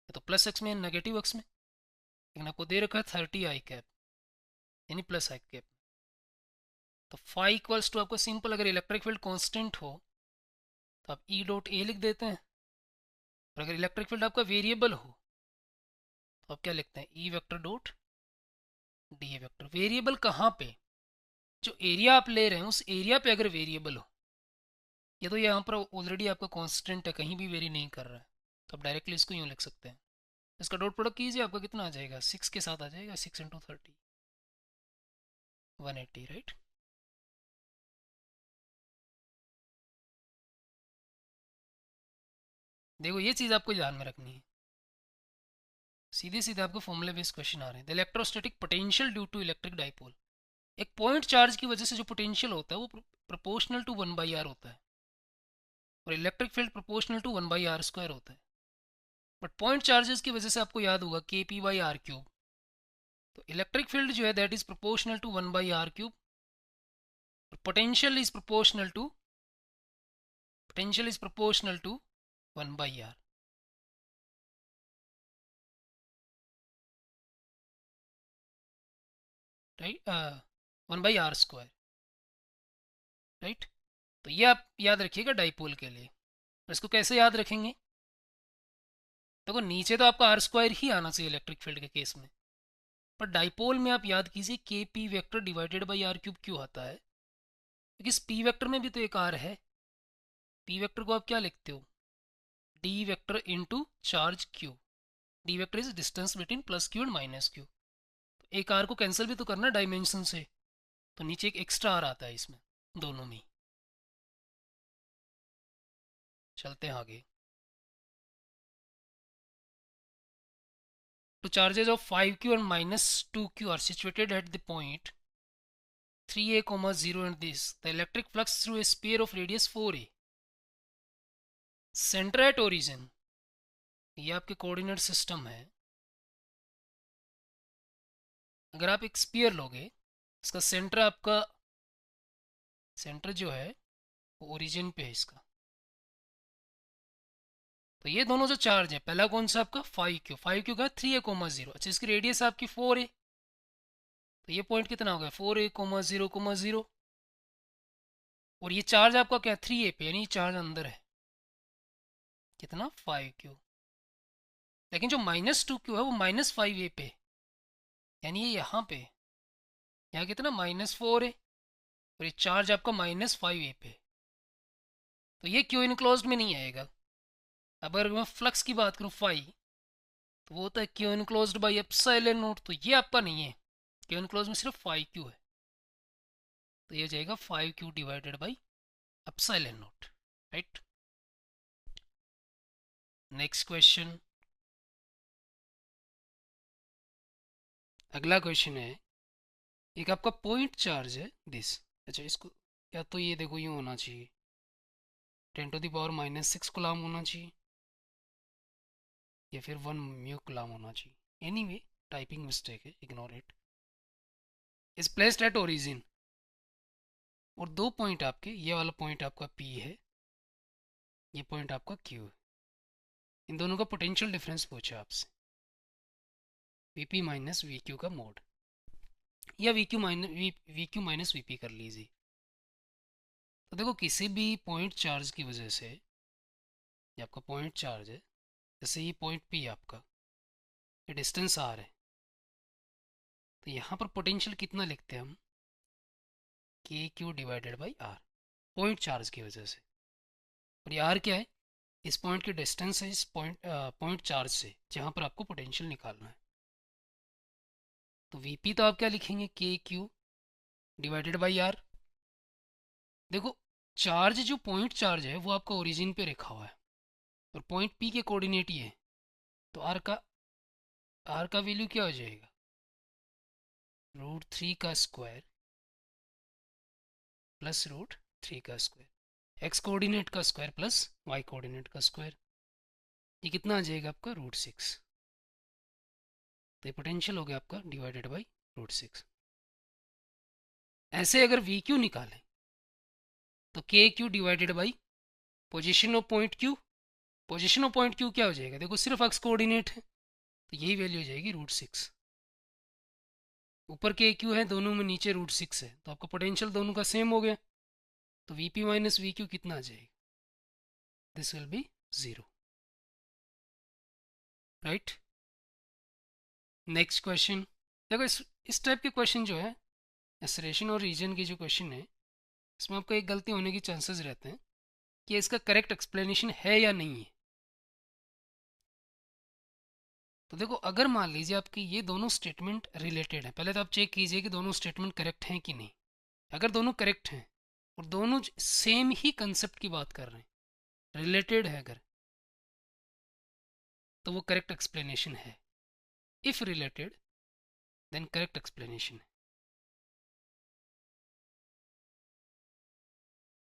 तो प्लस एक्स में नेगेटिव एक्स में, लेकिन आपको दे रखा है 30 आई कैप यानी प्लस आई कैप। तो फाई इक्वल्स टू आपका सिंपल, अगर इलेक्ट्रिक फील्ड कांस्टेंट हो तो आप ई डॉट ए लिख देते हैं, और अगर इलेक्ट्रिक फील्ड आपका वेरिएबल हो तो आप क्या लिखते हैं, E vector dot D A vector. Variable कहाँ पे, जो एरिया आप ले रहे हैं उस एरिया पे अगर वेरिएबल हो, ये तो यहाँ पर ऑलरेडी आपका कांस्टेंट है, कहीं भी वेरी नहीं कर रहा है, तो आप डायरेक्टली इसको यूँ लिख सकते हैं। इसका डॉट प्रोडक्ट कीजिए, आपका कितना आ जाएगा, 6 के साथ आ जाएगा, 6 इंटू 30 180, राइट। देखो ये चीज़ आपको ध्यान में रखनी है, सीधे सीधे आपको फॉर्मूले बेस्ड क्वेश्चन आ रहे हैं। The electrostatic potential due to electric dipole, एक पॉइंट चार्ज की वजह से जो पोटेंशियल होता है वो प्रोपोर्शनल टू 1/r होता है, और electric field proportional to 1/r² होता है। बट पॉइंट चार्जेस की वजह से आपको याद होगा kp/r³, तो इलेक्ट्रिक फील्ड जो है that is proportional to 1/r³, और potential is proportional to 1/r, right, 1/r², right. तो ये आप याद रखिएगा डाइपोल के लिए। और इसको कैसे याद रखेंगे, देखो नीचे तो आपका r² ही आना चाहिए इलेक्ट्रिक फील्ड के केस में, पर डाइपोल में आप याद कीजिए के P vector divided by r³ क्यों आता है, क्योंकि इस पी वेक्टर में भी तो एक r है। पी वेक्टर को आप क्या लिखते हो, D vector into charge Q, D vector is distance between plus Q and minus Q. तो एक आर को कैंसिल भी तो करना डायमेंशन से, तो नीचे एक एक्स्ट्रा आर आता है इसमें दोनों में। चलते हैं आगे। तो charges of 5q and -2q are situated at the point 3a, 0 and this. The electric flux through a sphere of radius 4a. Center at origin, ये आपके कोऑर्डिनेट सिस्टम है। अगर आप एक स्पीयर लोगे, इसका सेंटर आपका, सेंटर जो है वो ओरिजिन पे है इसका। तो ये दोनों जो चार्ज है, पहला कौन सा आपका 5q, 5q का 3a, 0। अच्छा, इसकी रेडियस आपकी 4a, तो ये पॉइंट कितना हो गया 4a, 0, 0। और ये चार्ज आपका क्या 3a पे, यानी चार्ज अंदर है कितना 5q। लेकिन जो -2q है वो -5a पे, यानी ये यहाँ पे, यहाँ कितना -4 है, और ये चार्ज आपका -5a पे, तो ये क्यू इनक्लोज्ड में नहीं आएगा। अब अगर मैं फ्लक्स की बात करूँ फाई, तो वो होता है Q enclosed by epsilon naught, तो ये आपका नहीं है, क्यू इनक्लोज में सिर्फ 5q है, तो ये जाएगा 5q divided by epsilon naught, right. Next question, अगला क्वेश्चन है, एक आपका पॉइंट चार्ज है दिस। अच्छा, इसको या तो ये देखो यूँ होना चाहिए 10⁻⁻6 कूलम होना चाहिए, या फिर 1 म्यू कूलम होना चाहिए। एनीवे टाइपिंग मिस्टेक है, ignore it. Is placed at origin, और दो पॉइंट आपके, ये वाला पॉइंट आपका P है, ये पॉइंट आपका Q है। इन दोनों का पोटेंशियल डिफरेंस पूछा आपसे, Vp माइनस VQ का मोड, या VQ माइनस VP कर लीजिए। तो देखो किसी भी पॉइंट चार्ज की वजह से, ये आपका पॉइंट चार्ज है, जैसे ये पॉइंट P आपका, ये डिस्टेंस R है, तो यहाँ पर पोटेंशियल कितना लिखते हैं हम, KQ divided by R, point charge की वजह से। और ये R क्या है, इस पॉइंट की डिस्टेंस है इस पॉइंट चार्ज से, जहाँ पर आपको पोटेंशियल निकालना है। तो Vp तो आप क्या लिखेंगे, KQ डिवाइडेड बाई R। देखो चार्ज, जो पॉइंट चार्ज है वो आपका ओरिजिन पे रखा हुआ है, और पॉइंट P के कोऑर्डिनेट ही है, तो R का वैल्यू क्या हो जाएगा, √3 का स्क्वायर प्लस √3 का स्क्वायर, x कोऑर्डिनेट का स्क्वायर प्लस y कोऑर्डिनेट का स्क्वायर, ये कितना आ जाएगा आपका √6। तो ये पोटेंशियल हो गया आपका डिवाइडेड बाई √6। ऐसे अगर VQ निकालें तो KQ divided by position of point Q, position of point Q क्या हो जाएगा, देखो सिर्फ x कोऑर्डिनेट है, तो यही वैल्यू हो जाएगी √6। ऊपर के क्यू है दोनों में, नीचे √6 है, तो आपका पोटेंशियल दोनों का सेम हो गया, तो V P minus we Q कितना आ जाएगा, this will be 0, right. Next question. देखो इस टाइप के क्वेश्चन जो है, एसरेशन और रीजन की जो क्वेश्चन है, इसमें आपको एक गलती होने की चांसेस रहते हैं कि इसका करेक्ट एक्सप्लेनेशन है या नहीं है। तो देखो अगर मान लीजिए आपकी ये दोनों स्टेटमेंट रिलेटेड हैं, पहले तो आप चेक कीजिए कि दोनों स्टेटमेंट करेक्ट हैं कि नहीं। अगर दोनों करेक्ट हैं और दोनों सेम ही कंसेप्ट की बात कर रहे हैं, रिलेटेड है अगर, तो वो करेक्ट एक्सप्लेनेशन है। If related then correct explanation है।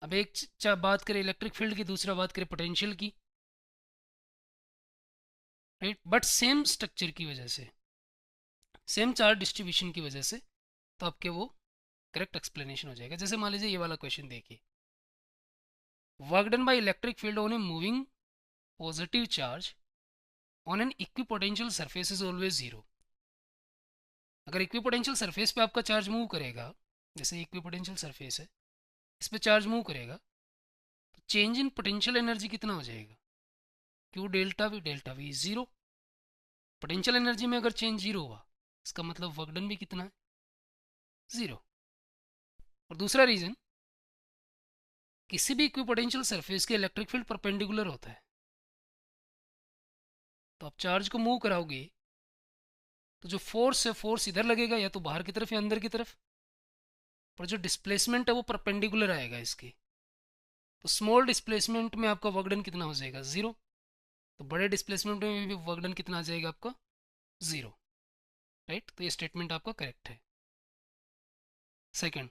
अब एक बात करें इलेक्ट्रिक फील्ड की, दूसरा बात करें पोटेंशियल की, राइट। बट सेम स्ट्रक्चर की वजह से, सेम चार्ज डिस्ट्रीब्यूशन की वजह से, तो आपके वो करेक्ट एक्सप्लेनेशन हो जाएगा। जैसे मान लीजिए ये वाला क्वेश्चन देखिए, work done by electric field on a moving positive charge on an equipotential surface is always 0। अगर इक्विपोटेंशियल सरफेस पे आपका चार्ज मूव करेगा, जैसे इक्विपोटेंशियल सरफेस है, इस पे चार्ज मूव करेगा, तो चेंज इन पोटेंशियल एनर्जी कितना हो जाएगा, Q delta we 0। Potential energy में अगर चेंज 0 हुआ, इसका मतलब वर्क डन भी कितना है, 0। और दूसरा रीजन, किसी भी इक्विपोटेंशियल सरफेस के इलेक्ट्रिक फील्ड परपेंडिकुलर होता है, तो आप चार्ज को मूव कराओगे तो जो फोर्स है, फोर्स इधर लगेगा या तो बाहर की तरफ या अंदर की तरफ, पर जो डिस्प्लेसमेंट है वो परपेंडिकुलर आएगा इसके। तो स्मॉल डिस्प्लेसमेंट में आपका वर्क डन कितना हो जाएगा, 0। तो बड़े डिस्प्लेसमेंट में भी वर्क डन कितना आ जाएगा आपका, 0, राइट। तो ये स्टेटमेंट आपका करेक्ट है। Second,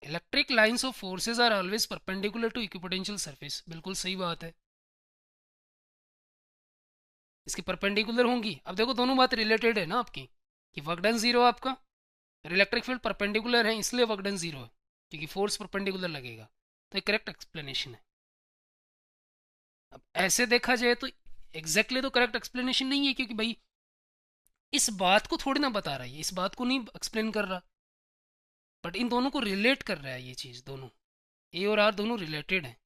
electric lines of forces are always perpendicular to equipotential surface, बिल्कुल सही बात है, इसकी परपेंडिकुलर होंगी। अब देखो दोनों बात रिलेटेड है ना आपकी, कि वर्क डन 0 आपका, इलेक्ट्रिक फील्ड परपेंडिकुलर है इसलिए वर्क डन 0 है, क्योंकि फोर्स परपेंडिकुलर लगेगा। तो ये करेक्ट एक्सप्लेनेशन है। अब ऐसे देखा जाए तो एग्जैक्टली तो करेक्ट एक्सप्लेनेशन नहीं है, क्योंकि भाई इस बात को थोड़ी ना बता रहा है, इस बात को नहीं एक्सप्लेन कर रहा, बट इन दोनों को रिलेट कर रहा है। ये चीज़ दोनों ए और आर दोनों रिलेटेड हैं,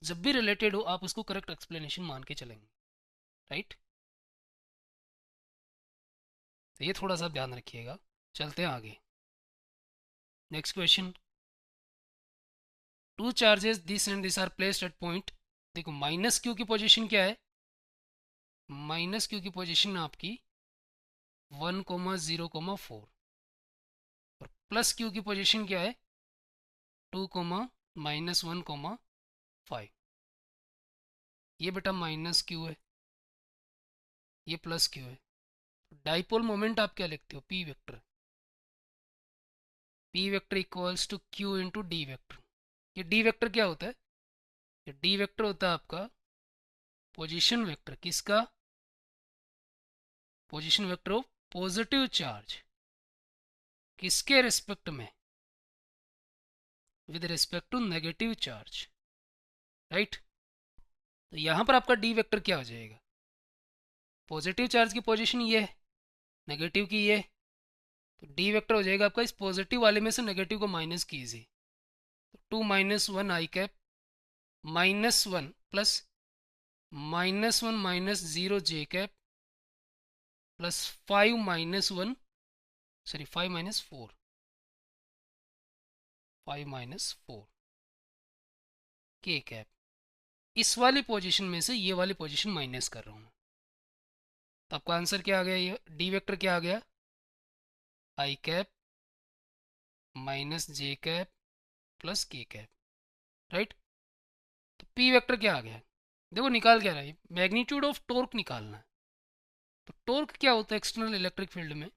जब भी रिलेटेड हो आप उसको करेक्ट एक्सप्लेनेशन मान के चलेंगे, राइट। तो ये थोड़ा सा ध्यान रखिएगा। चलते हैं आगे। Next question, two charges this and this are placed at point. देखो माइनस क्यू की पोजीशन क्या है, माइनस क्यू की पोजीशन आपकी 1,0,4, और प्लस क्यू की पोजीशन क्या है, 2,-1,5। ये बेटा माइनस क्यू है, ये प्लस क्यू है। डाइपोल मोमेंट आप क्या लिखते हो, P vector, P vector equals to Q into D vector. ये डी वेक्टर क्या होता है, ये डी वेक्टर होता है आपका पोजीशन वेक्टर, किसका, position vector of positive charge, किसके रिस्पेक्ट में, with respect to negative charge, right. तो यहां पर आपका डी वेक्टर क्या हो जाएगा, पॉजिटिव चार्ज की पोजीशन ये है, नेगेटिव की ये, तो डी वेक्टर हो जाएगा आपका, इस पॉजिटिव वाले में से नेगेटिव को माइनस कीजिए, तो 2-1 आई कैप -1 प्लस -1 - 0 जे कैप प्लस 5-1, सॉरी 5-4, 5-4 के कैप। इस वाली पोजीशन में से ये वाली पोजीशन माइनस कर रहा हूँ, तो आपका आंसर क्या आ गया, ये डी वेक्टर क्या आ गया, आई cap -J cap plus K cap, right. तो पी वेक्टर क्या आ गया, देखो निकाल क्या रहा है, मैग्नीट्यूड ऑफ टॉर्क निकालना है। तो टॉर्क क्या होता है एक्सटर्नल इलेक्ट्रिक फील्ड में,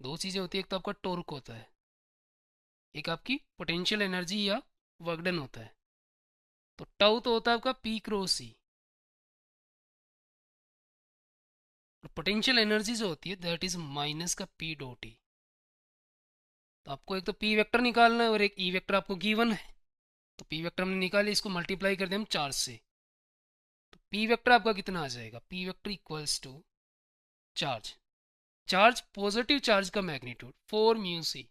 दो चीज़ें होती है, एक तो आपका टॉर्क होता है, एक आपकी पोटेंशियल एनर्जी या वर्क डन होता है। तो टाउ तो होता है आपका पी क्रॉस सी, और पोटेंशियल एनर्जी जो होती है दैट इज माइनस का पी डॉट ई। तो आपको एक तो पी वेक्टर निकालना है और एक ई वेक्टर आपको गिवन है, तो पी वेक्टर हमने निकाली, इसको मल्टीप्लाई कर दें हम 4 से, तो पी वेक्टर आपका कितना आ जाएगा, P vector equals to charge, charge, positive charge का मैग्नीट्यूड 4 म्यू सी,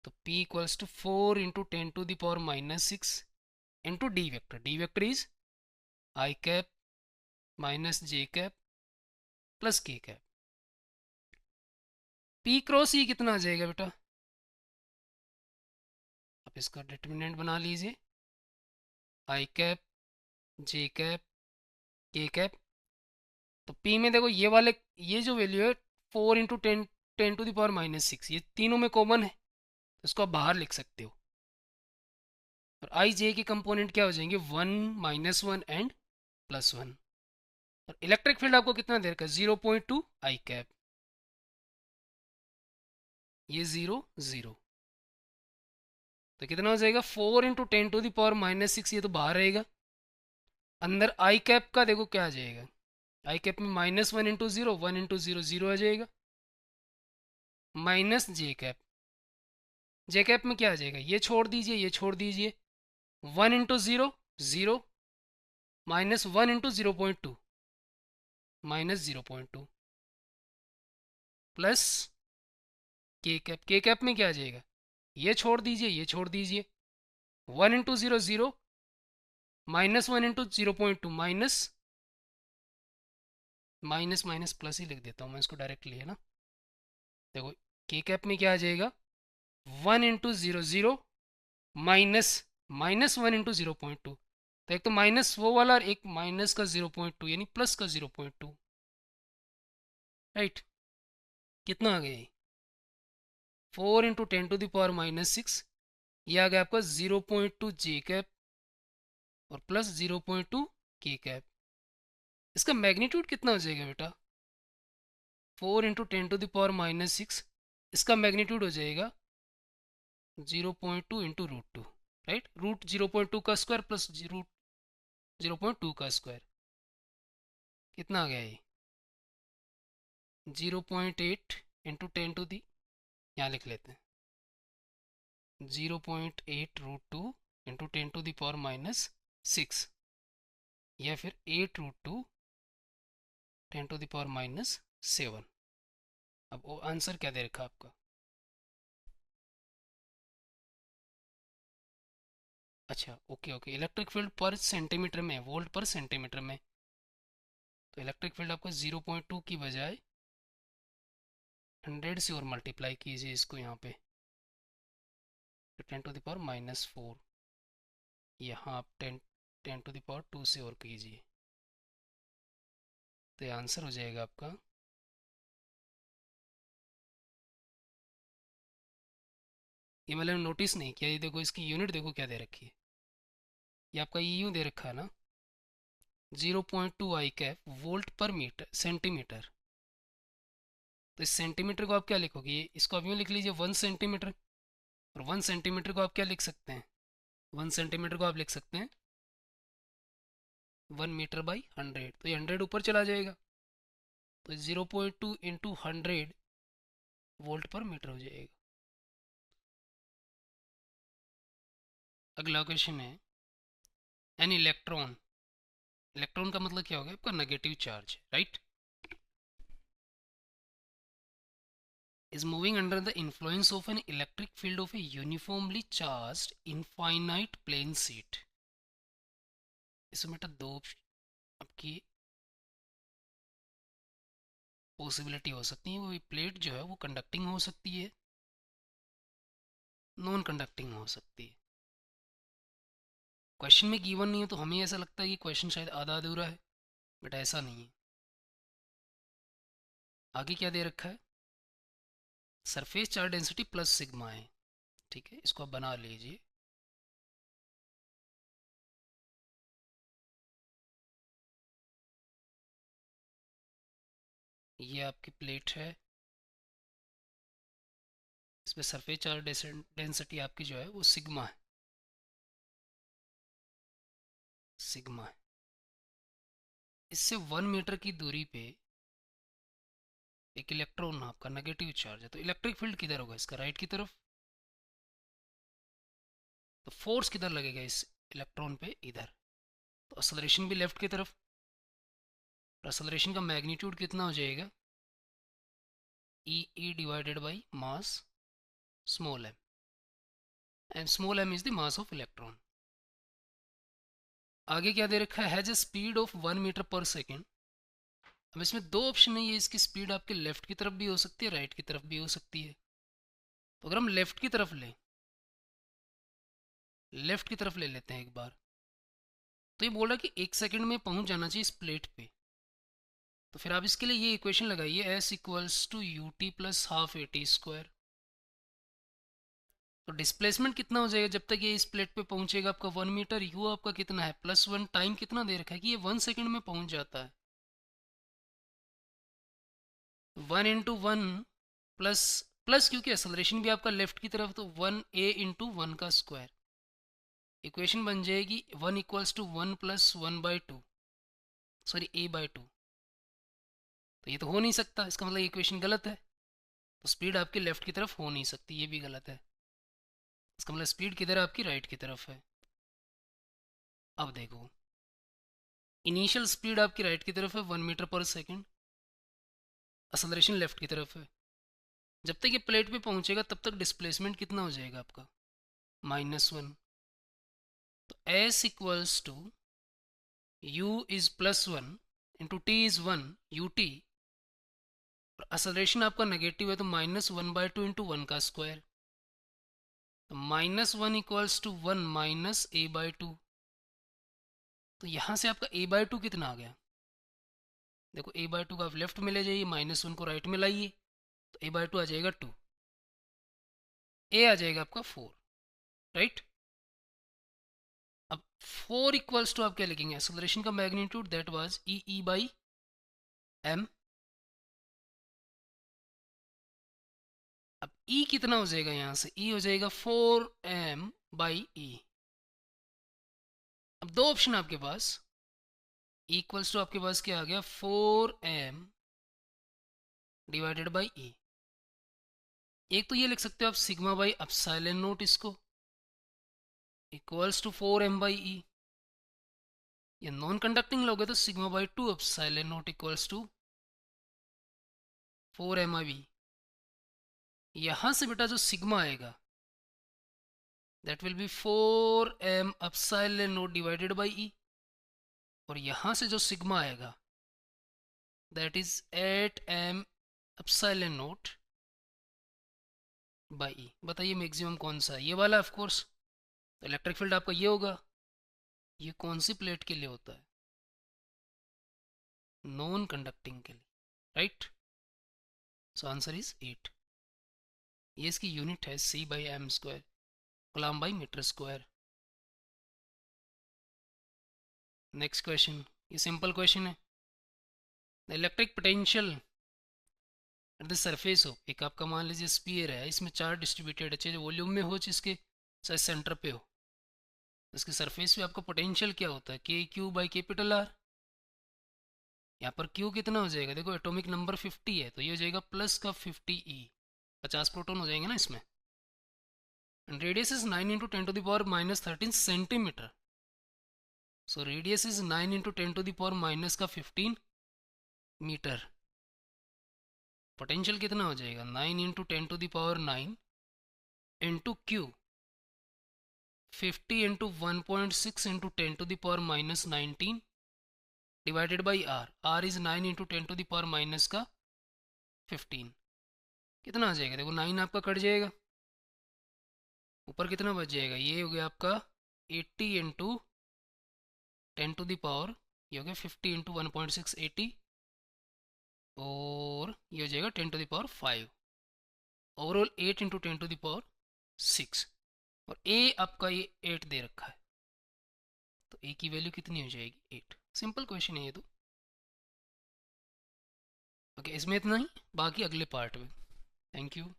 तो P equals to 4 into 10⁻⁻6 into D vector. D vector is I cap minus J cap plus K cap. P cross E कितना आ जाएगा बेटा? आप इसका determinant बना लीजिए. I cap, J cap, K cap. तो P में देखो ये वाले, ये जो वैल्यू है 4 इंटू 10⁻⁻6, ये तीनों में कॉमन है, तो इसको आप बाहर लिख सकते हो. और आई जे के कंपोनेंट क्या हो जाएंगे? 1 -1 एंड +1. और इलेक्ट्रिक फील्ड आपको कितना दे रखा है? 0.2 आई कैप. ये 0 0, तो कितना हो जाएगा? 4 इंटू 10⁻⁻6, ये तो बाहर रहेगा. अंदर आई कैप का देखो क्या आ जाएगा. आई कैप में -1 इंटू 0, 1 इंटू 0 0 आ जाएगा. Minus J cap, J cap में क्या आ जाएगा? ये छोड़ दीजिए, ये छोड़ दीजिए. 1 into 0 0, minus 1 into 0.2 -0.2 plus K cap. K cap में क्या आ जाएगा? ये छोड़ दीजिए, ये छोड़ दीजिए. 1 into 0 0, -1 into 0.2 minus minus plus ही लिख देता हूँ मैं इसको डायरेक्टली, है ना. देखो के कैप में क्या आ जाएगा? 1 इंटू 0 0, -1 इंटू 0.2. तो एक तो माइनस वो वाला और एक माइनस का 0.2, यानी प्लस का 0.2. राइट. कितना आ गया? 4 इंटू 10⁻⁻6, ये आ गया आपका 0.2 जे कैप और प्लस 0.2 के कैप. इसका मैग्नीट्यूड कितना हो जाएगा बेटा? 4 इंटू 10⁻⁻6, इसका मैग्नीट्यूड हो जाएगा 0.2 इंटू √2. राइट. रूट 0.2 का स्क्वायर प्लस रूट 0.2 का स्क्वायर. कितना आ गया ये? 0.8 इंटू 10⁻, यहाँ लिख लेते हैं 0.8 √2 इंटू 10⁻⁻6, या फिर 8 √2 10⁻⁻7. अब वो आंसर क्या दे रखा आपका? अच्छा ओके ओके, इलेक्ट्रिक फील्ड पर सेंटीमीटर में, वोल्ट पर सेंटीमीटर में. तो इलेक्ट्रिक फील्ड आपको 0.2 की बजाय 100 से और मल्टीप्लाई कीजिए इसको यहाँ पे, तो 10⁻⁻4, यहाँ आप 10⁻2 से और कीजिए, तो ये आंसर हो जाएगा आपका ये. मैंने नोटिस नहीं किया, ये देखो इसकी यूनिट देखो क्या दे रखी है. ये आपका यूँ दे रखा है ना, 0.2 आई कैप वोल्ट पर मीटर सेंटीमीटर. तो इस सेंटीमीटर को आप क्या लिखोगे? इसको आप यूँ लिख लीजिए 1 सेंटीमीटर. और 1 सेंटीमीटर को आप क्या लिख सकते हैं? 1 सेंटीमीटर को आप लिख सकते हैं 1 मीटर बाई 100. तो ये 100 ऊपर चला जाएगा, तो 0.2 इंटू 100 वोल्ट पर मीटर हो जाएगा. अगला क्वेश्चन है, एन इलेक्ट्रॉन. इलेक्ट्रॉन का मतलब क्या होगा? आपका negative charge, right. is moving under the influence of an electric field of a uniformly charged infinite plane sheet. इसमें बेटा दो आपकी पॉसिबिलिटी हो सकती है. वो प्लेट जो है वो कंडक्टिंग हो सकती है, नॉन कंडक्टिंग हो सकती है. क्वेश्चन में गिवन नहीं है तो हमें ऐसा लगता है कि क्वेश्चन शायद आधा अधूरा है, बट ऐसा नहीं है. आगे क्या दे रखा है? Surface charge density plus sigma है. ठीक है, इसको आप बना लीजिए. ये आपकी प्लेट है, इसमें सरफेस चार्ज डेंसिटी आपकी जो है वो सिग्मा है, सिग्मा है. इससे 1 मीटर की दूरी पे एक इलेक्ट्रॉन आपका नेगेटिव चार्ज है, तो इलेक्ट्रिक फील्ड किधर होगा? इसका राइट की तरफ. तो फोर्स किधर लगेगा इस इलेक्ट्रॉन पे? इधर. तो असलरेशन भी लेफ्ट की तरफ. और असलरेशन का मैग्नीट्यूड कितना हो जाएगा? E divided by mass small m, and small m is the mass of electron. आगे क्या दे रखा है, has a speed of 1 metre per second. अब इसमें दो ऑप्शन है, ये इसकी स्पीड आपके लेफ्ट की तरफ भी हो सकती है, राइट की तरफ भी हो सकती है। तो अगर हम लेफ्ट की तरफ लें, लेफ्ट की तरफ ले लेते हैं एक बार, तो ये बोल रहा है कि 1 सेकंड में पहुंच जाना चाहिए इस प्लेट पे। तो फिर आप इसके लिए ये इक्वेशन लगाइए, S equals to U T plus half A T square. तो डिस्प्लेसमेंट कितना हो जाएगा जब तक ये इस प्लेट पे पहुंचेगा, आपका 1 मीटर, यू आपका कितना है +1, टाइम कितना दे रखा है कि ये 1 सेकंड में पहुंच जाता है। 1 इंटू 1 प्लस प्लस, क्योंकि एक्सेलरेशन भी आपका लेफ्ट की तरफ, तो 1 a इंटू 1 का स्क्वायर। इक्वेशन बन जाएगी 1 equals to 1 plus 1/2, sorry a/2। तो ये तो हो नहीं सकता, इसका मतलब इक्वेशन गलत है। तो स्पीड आपकी लेफ्ट की तरफ हो नहीं सकती, ये भी गलत है। इसका मतलब स्पीड किधर है, आपकी राइट की तरफ है। अब देखो, इनिशियल स्पीड आपकी राइट की तरफ है 1 metre per second, acceleration left की तरफ है। जब तक ये प्लेट पे पहुंचेगा तब तक डिस्प्लेसमेंट कितना हो जाएगा आपका, -1। तो s equals to u is +1 into T is 1 ut, और एक्सेलरेशन आपका नेगेटिव है तो -1/2 इंटू 1 का स्क्वायर। तो -1 इक्वल्स टू 1 माइनस a/2। तो यहाँ से आपका a/2 कितना आ गया, देखो a/2 का आप लेफ्ट में ले जाइए, -1 को राइट में लाइए, तो a/2 आ जाएगा 2, a आ जाएगा आपका 4, राइट। अब 4 इक्वल्स टू आप क्या लिखेंगे, एक्सेलरेशन का मैग्नीट्यूड दैट वाज e/m। अब e कितना हो जाएगा, यहाँ से e हो जाएगा 4m/e। अब दो ऑप्शन आपके पास, इक्वल्स टू आपके पास क्या आ गया, 4m डिवाइडेड बाई e। एक तो ये लिख सकते हो आप सिग्मा बाई एप्सिलॉन नोट, इसको इक्वल्स टू 4m/e। ये नॉन कंडक्टिंग लोगे तो sigma by 2 epsilon naught equals to 4m/e। यहाँ से बेटा जो सिग्मा आएगा that will be 4m epsilon naught divided by e, और यहाँ से जो सिग्मा आएगा that is 8m epsilon naught by e। बताइए मैक्सिमम कौन सा है, ये वाला ऑफ कोर्स। तो इलेक्ट्रिक फील्ड आपका ये होगा। ये कौन सी प्लेट के लिए होता है, नॉन कंडक्टिंग के लिए, राइट। So answer is 8। ये इसकी यूनिट है c/m², coulomb by metre square. Next question, ये सिंपल क्वेश्चन है। The electric potential at the surface of, एक आपका मान लीजिए स्फीयर है, इसमें चार्ज डिस्ट्रीब्यूटेड है, चाहे वॉल्यूम में हो जिसके, चाहे सेंटर पे हो। इसके सरफेस पे आपका पोटेंशियल क्या होता है, Q/R। यहाँ पर Q कितना हो जाएगा, देखो एटॉमिक नंबर 50 है, तो ये हो जाएगा प्लस का 50e, 50 प्रोटॉन हो जाएंगे ना इसमें। And radius is 9 into 10⁻⁻13 centimetre. So radius is 9 into 10⁻⁻15 metre. Potential कितना हो जाएगा, 9 into 10⁹ into Q, 50 into 1.6 into 10⁻⁻19 divided by R is 9 into 10⁻⁻15। कितना आ जाएगा, देखो 9 आपका कट जाएगा, ऊपर कितना बच जाएगा, ये हो गया आपका 80 इंटू 10⁻, ये हो गया 50 इंटू 1.6 80, और ये हो जाएगा 10⁵। ओवरऑल 8 इंटू 10⁶, और a आपका ये 8 दे रखा है, तो a की वैल्यू कितनी हो जाएगी, 8। सिंपल क्वेश्चन है ये तो। ओके, इसमें इतना ही, बाकी अगले पार्ट में। Thank you.